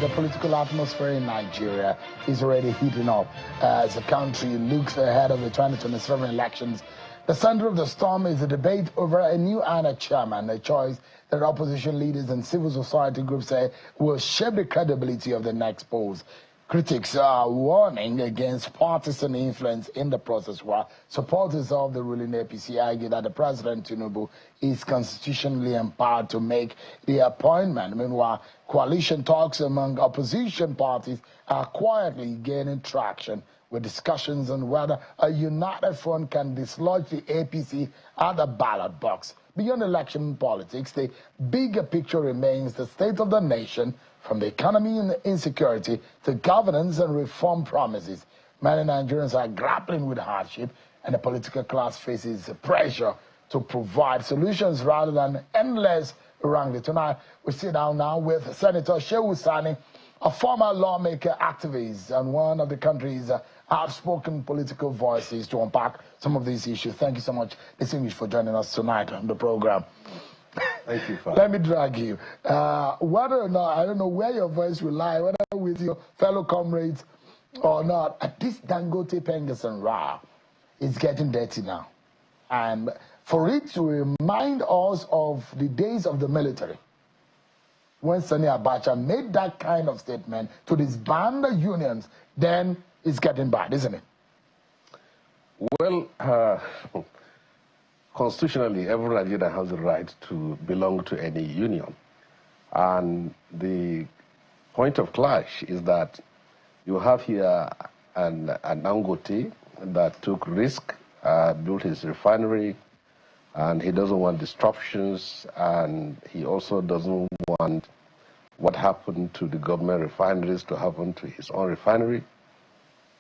the political atmosphere in Nigeria is already heating up as the country looks ahead of the 2027 elections. The center of the storm is the debate over a new INEC chairman, a choice that opposition leaders and civil society groups say will shape the credibility of the next polls. Critics are warning against partisan influence in the process, while supporters of the ruling APC argue that the President Tinubu is constitutionally empowered to make the appointment. Meanwhile, coalition talks among opposition parties are quietly gaining traction, with discussions on whether a united front can dislodge the APC at the ballot box. Beyond election politics, the bigger picture remains the state of the nation, from the economy and insecurity to governance and reform promises. Many Nigerians are grappling with hardship, and the political class faces pressure to provide solutions rather than endless wrangling. Tonight, we sit down now with Senator Shehu Sani, a former lawmaker, activist, and one of the country's outspoken political voices, to unpack some of these issues. Thank you so much, distinguished, for joining us tonight on the program. Thank you, Father. Let me drag you. Whether or not, I don't know where your voice will lie, whether with your fellow comrades or not, this Dangote Pengasan Ra is getting dirty now. And for it to remind us of the days of the military, when Sani Abacha made that kind of statement to disband the unions, then it's getting bad, isn't it? Well, constitutionally, every Nigerian has the right to belong to any union. And the point of clash is that you have here an Dangote that took risk, built his refinery, and he doesn't want disruptions, and he also doesn't want what happened to the government refineries to happen to his own refinery.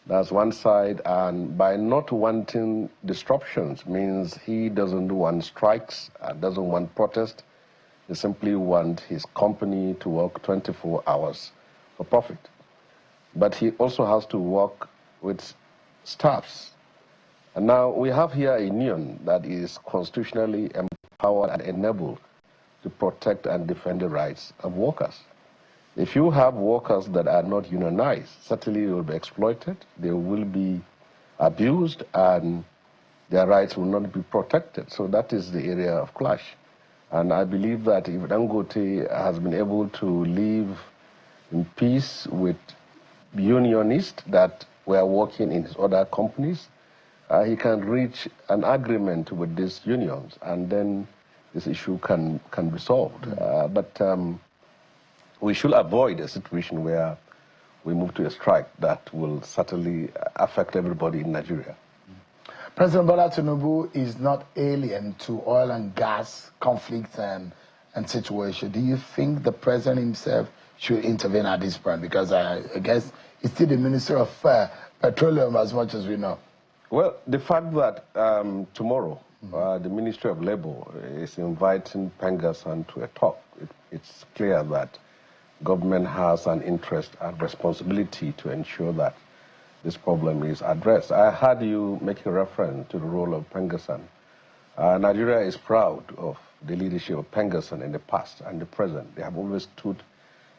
That's one side, and by not wanting disruptions means he doesn't want strikes, doesn't want protest. He simply wants his company to work 24 hours for profit. But he also has to work with staffs. And now we have here a union that is constitutionally empowered and enabled to protect and defend the rights of workers. If you have workers that are not unionized, certainly they will be exploited, they will be abused, and their rights will not be protected. So that is the area of clash. And I believe that if Dangote has been able to live in peace with unionists that were working in his other companies, he can reach an agreement with these unions, and then this issue can be solved. We should avoid a situation where we move to a strike that will certainly affect everybody in Nigeria. President Bola Tinubu is not alien to oil and gas conflicts and situation. Do you think the president himself should intervene at this point? Because I guess he's still the Minister of Petroleum, as much as we know. Well, the fact that tomorrow the Ministry of Labor is inviting Pengasan to a talk, it's clear that government has an interest and responsibility to ensure that this problem is addressed. I heard you make a reference to the role of Pengasan. Nigeria is proud of the leadership of Pengasan in the past and the present. They have always stood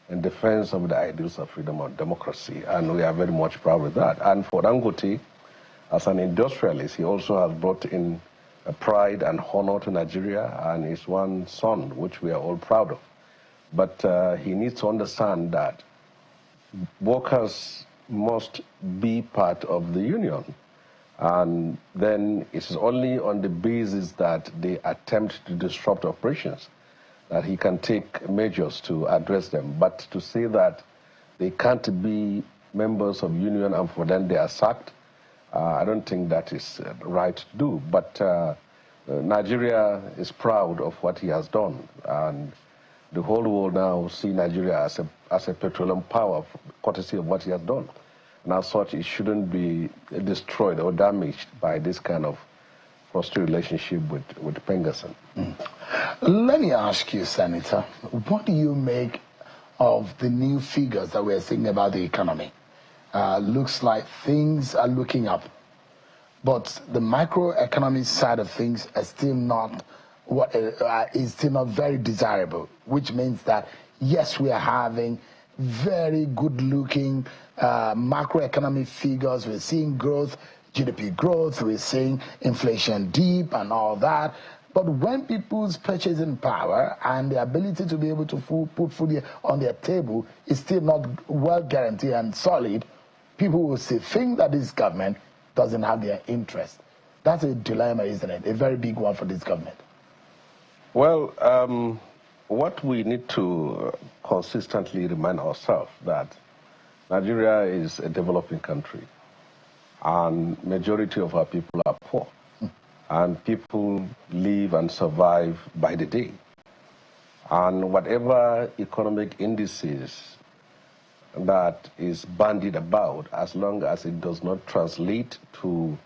in defense of the ideals of freedom and democracy, and we are very much proud of that. And for Dangote, as an industrialist, he also has brought in a pride and honor to Nigeria, and his one son, which we are all proud of. But he needs to understand that workers must be part of the union. And then it is only on the basis that they attempt to disrupt operations that he can take measures to address them. But to say that they can't be members of union and for them they are sacked, I don't think that is right to do. But Nigeria is proud of what he has done. And the whole world now see Nigeria as a petroleum power, courtesy of what he has done. And as such, it shouldn't be destroyed or damaged by this kind of frustrated relationship with Pengasan. Let me ask you, Senator, what do you make of the new figures that we're seeing about the economy? Looks like things are looking up, but the microeconomic side of things are still not is still not very desirable, which means that yes, we are having very good-looking macroeconomic figures. We're seeing growth, GDP growth. We're seeing inflation deep and all that. But when people's purchasing power and the ability to be able to put food on their table is still not well guaranteed and solid, people will think that this government doesn't have their interest. That's a dilemma, isn't it? A very big one for this government. Well, what we need to consistently remind ourselves that Nigeria is a developing country, and majority of our people are poor, and people live and survive by the day. And whatever economic indices that is bandied about, as long as it does not translate to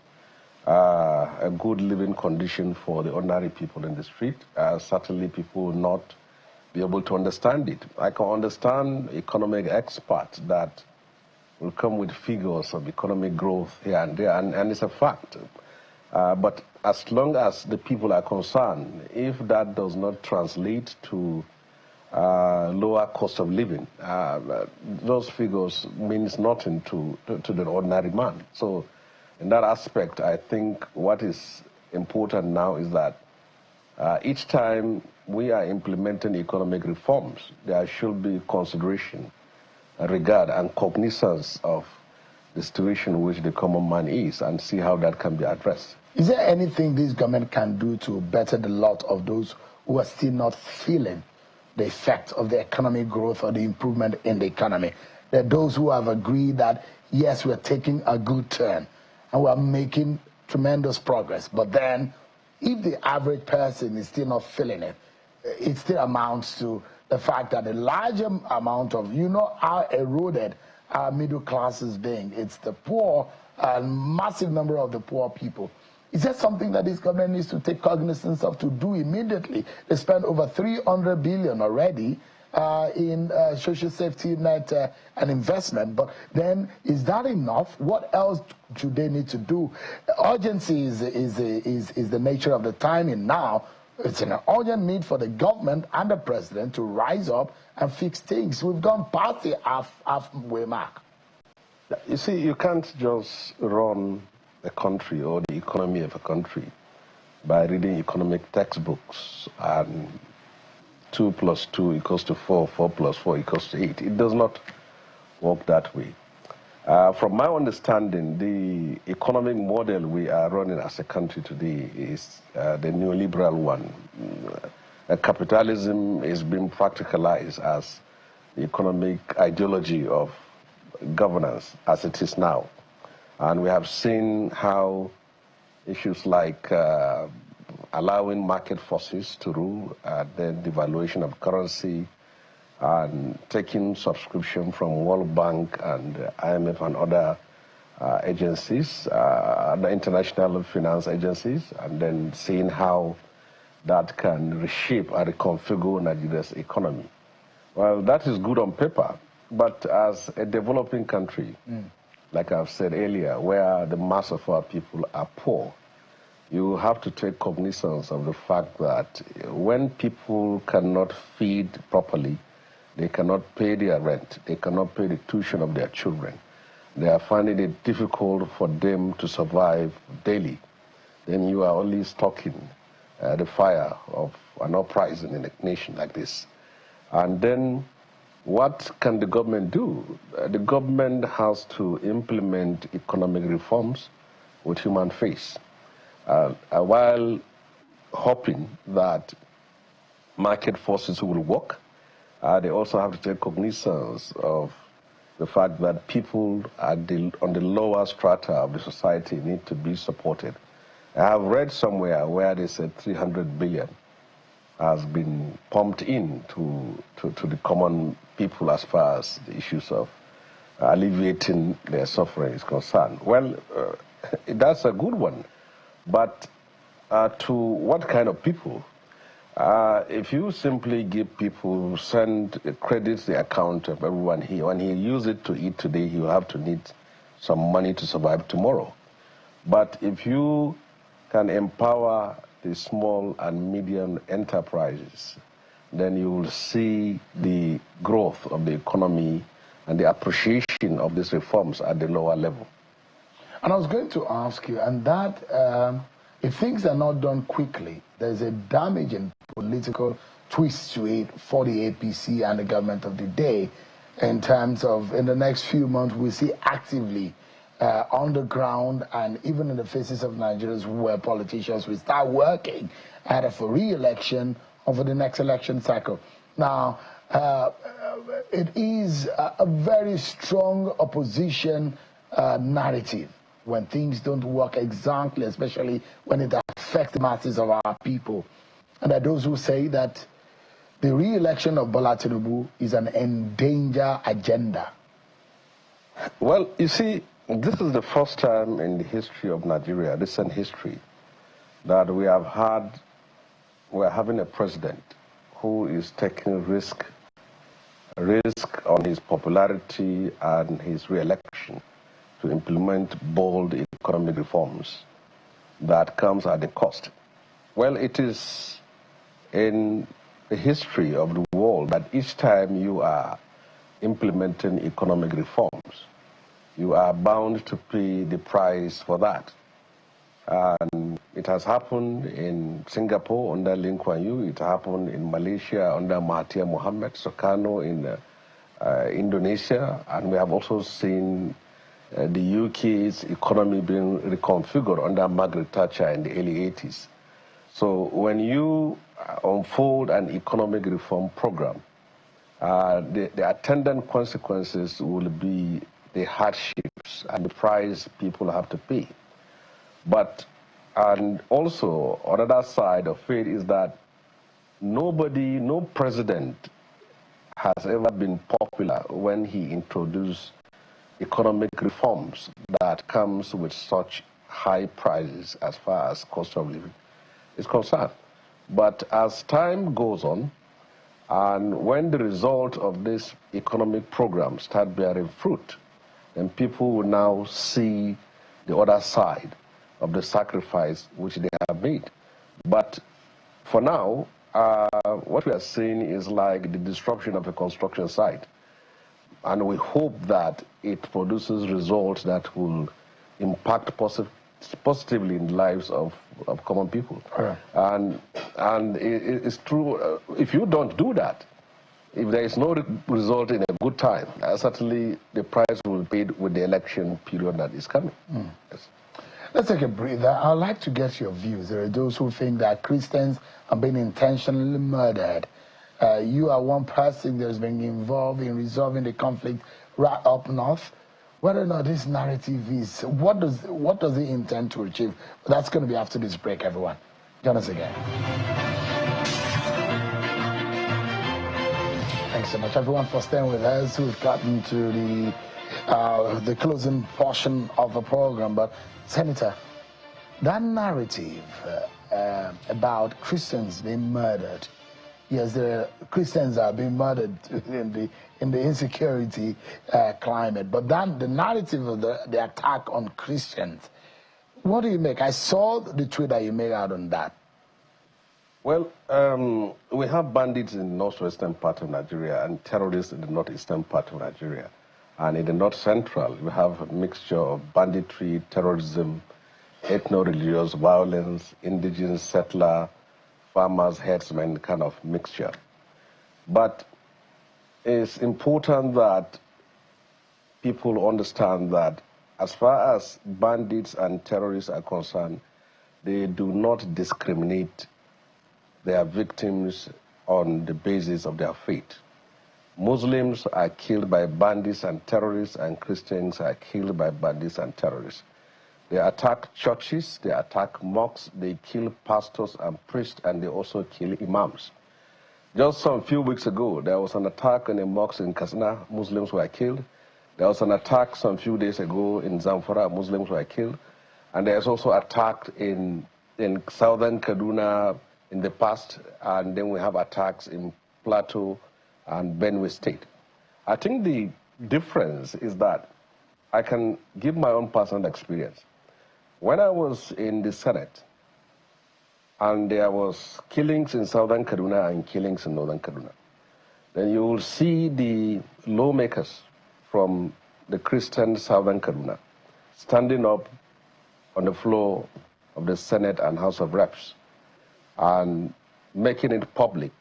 a good living condition for the ordinary people in the street, certainly people will not be able to understand it. I can understand economic experts that will come with figures of economic growth here and there, and it's a fact. But as long as the people are concerned, if that does not translate to lower cost of living, those figures means nothing to the ordinary man. So in that aspect, I think what is important now is that each time we are implementing economic reforms, there should be consideration, regard, and cognizance of the situation in which the common man is, and see how that can be addressed. Is there anything this government can do to better the lot of those who are still not feeling the effect of the economic growth or the improvement in the economy? There are those who have agreed that, yes, we're taking a good turn and we're making tremendous progress, but then if the average person is still not feeling it, it still amounts to the fact that a large amount of, how eroded our middle class is being. It's the poor, a massive number of the poor people. Is that something that this government needs to take cognizance of to do immediately? They spent over 300 billion already in social safety net and investment, but then is that enough? What else do they need to do? Urgency is the nature of the timing now. It's an urgent need for the government and the president to rise up and fix things. We've gone past the halfway mark. You see, you can't just run a country or the economy of a country by reading economic textbooks and 2 + 2 = 4, 4 + 4 = 8. It does not work that way. From my understanding, the economic model we are running as a country today is the neoliberal one. Capitalism is being practicalized as the economic ideology of governance as it is now. And we have seen how issues like allowing market forces to rule, then devaluation of currency, and taking subscription from World Bank and IMF and other agencies, the international finance agencies, and then seeing how that can reshape and reconfigure Nigeria's economy. Well, that is good on paper, but as a developing country, like I've said earlier, where the mass of our people are poor, you have to take cognizance of the fact that when people cannot feed properly, they cannot pay their rent, they cannot pay the tuition of their children, they are finding it difficult for them to survive daily, then you are only stoking the fire of an uprising in a nation like this. And then what can the government do? The government has to implement economic reforms with human face, while hoping that market forces will work. They also have to take cognizance of the fact that people on the lower strata of the society need to be supported. I have read somewhere where they said 300 billion has been pumped in to the common people as far as the issues of alleviating their suffering is concerned. Well, that's a good one, but to what kind of people? If you simply give people, send credit the account of everyone here, when he use it to eat today, he will have to need some money to survive tomorrow. But if you can empower the small and medium enterprises then you will see the growth of the economy and the appreciation of these reforms at the lower level. And I was going to ask you, and that if things are not done quickly, there's a damaging political twist to it for the APC and the government of the day, in terms of, in the next few months, we see actively on the ground and even in the faces of Nigerians where politicians will start working either for re-election or for the next election cycle. Now, it is a very strong opposition narrative when things don't work exactly, especially when it affects the masses of our people. And there are those who say that the re-election of Bola Tinubu is an endangered agenda. Well, you see, this is the first time in the history of Nigeria, recent history, that we're having a president who is taking risk on his popularity and his re-election to implement bold economic reforms that comes at a cost. Well, it is in the history of the world that each time you are implementing economic reforms, you are bound to pay the price for that. And it has happened in Singapore under Lee Kuan Yew. It happened in Malaysia under Mahathir Mohamad, Sukarno in Indonesia. And we have also seen the UK's economy being reconfigured under Margaret Thatcher in the early 80s. So when you unfold an economic reform program, the attendant consequences will be the hardships and the price people have to pay. But, and also, another side of it is that no president has ever been popular when he introduced economic reforms that comes with such high prices as far as cost of living is concerned. But as time goes on, and when the result of this economic program start bearing fruit, then people will now see the other side of the sacrifice which they have made. But for now, what we are seeing is like the disruption of a construction site. And we hope that it produces results that will impact positively in the lives of common people. Right. And it's true, if you don't do that, if there is no result in a good time, certainly the price will be paid with the election period that is coming. Yes. Let's take a breather. I'd like to get your views. There are those who think that Christians are being intentionally murdered. You are one person that's been involved in resolving the conflict right up north. Whether or not this narrative is, what does it intend to achieve? That's going to be after this break, everyone. Join us again. Thanks so much, everyone, for staying with us. We've gotten to the closing portion of the program. But, Senator, that narrative about Christians being murdered, yes, Christians are being murdered in the insecurity climate. But then the narrative of the attack on Christians, what do you make? I saw the tweet that you made out on that. Well, we have bandits in the northwestern part of Nigeria and terrorists in the northeastern part of Nigeria. And in the north central, we have a mixture of banditry, terrorism, ethno-religious violence, indigenous settler, farmers, herdsmen kind of mixture. But it's important that people understand that as far as bandits and terrorists are concerned, they do not discriminate their victims on the basis of their faith. Muslims are killed by bandits and terrorists, and Christians are killed by bandits and terrorists. They attack churches, they attack mosques, they kill pastors and priests, and they also kill imams. Just some few weeks ago, there was an attack on a mosque in Katsina, Muslims were killed. There was an attack some few days ago in Zamfara, Muslims were killed. And there's also attack in southern Kaduna in the past, and then we have attacks in Plateau and Benue State. I think the difference is that I can give my own personal experience. When I was in the Senate, and there was killings in southern Kaduna and killings in northern Kaduna, then you will see the lawmakers from the Christian southern Kaduna standing up on the floor of the Senate and House of Reps and making it public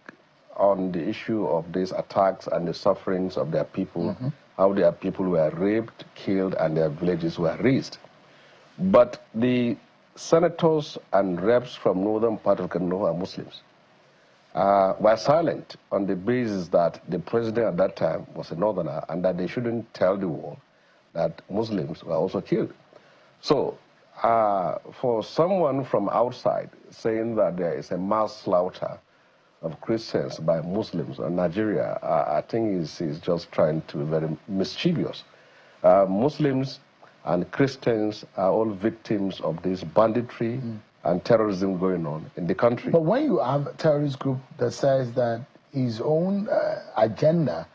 on the issue of these attacks and the sufferings of their people, how their people were raped, killed, and their villages were razed. But the senators and reps from northern part of Kaduna who are Muslims were silent on the basis that the president at that time was a northerner and that they shouldn't tell the world that Muslims were also killed. So for someone from outside saying that there is a mass slaughter of Christians by Muslims in Nigeria, I think is just trying to be very mischievous. Muslims and Christians are all victims of this banditry and terrorism going on in the country. But when you have a terrorist group that says that his own agenda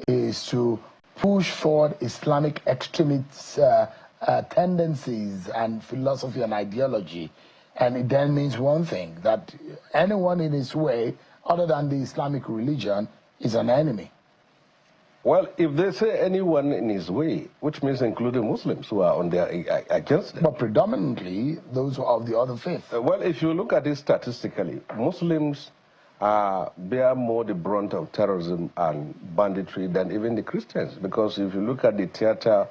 is to push forward Islamic extremist tendencies and philosophy and ideology, and it then means one thing, that anyone in his way other than the Islamic religion is an enemy. Well, if they say anyone in his way, which means including Muslims who are on their against them. But predominantly those who are of the other faith. Well, if you look at it statistically, Muslims bear more the brunt of terrorism and banditry than even the Christians. Because if you look at the theater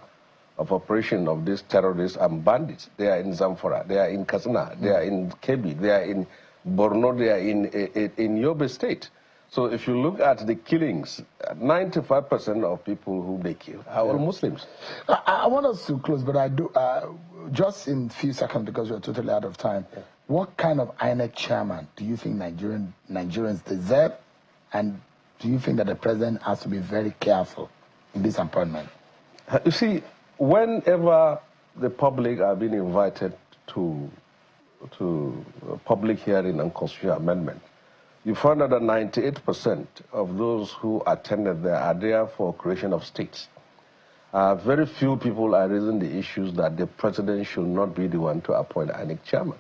of operation of these terrorists and bandits, they are in Zamfara, they are in Katsina, they are in Kebbi, they are in Borno, they are in Yobe State. So if you look at the killings, 95% of people who they kill are all Muslims. I want us to close, but I do, just in a few seconds because we're totally out of time. Yeah. What kind of INEC chairman do you think Nigerians deserve? And do you think that the president has to be very careful in this appointment? You see, whenever the public are being invited to a public hearing on constitutional amendment, you find out that 98% of those who attended there are there for creation of states. Very few people are raising the issues that the president should not be the one to appoint INEC chairman.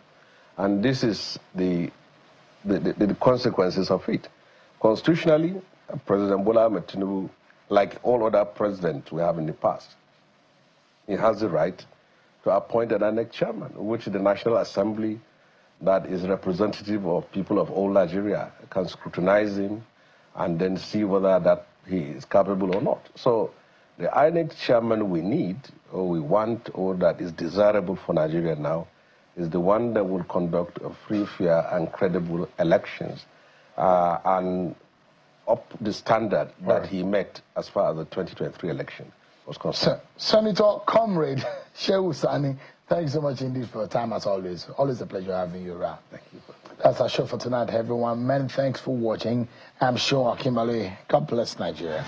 And this is the consequences of it. Constitutionally, President Bola Ahmed Tinubu, like all other presidents we have in the past, he has the right to appoint an INEC chairman, which the National Assembly, that is representative of people of all Nigeria, can scrutinize him and then see whether that he is capable or not. So the INEC chairman we need, or we want, or that is desirable for Nigeria now, is the one that will conduct a free, fair, and credible elections and up the standard that he met as far as the 2023 election was concerned. Senator Comrade Shehu Sani, thank you so much indeed for your time as always. Always a pleasure having you around. Thank you. That's our show for tonight, everyone. Many thanks for watching. I'm Shehu Akimale. God bless Nigeria.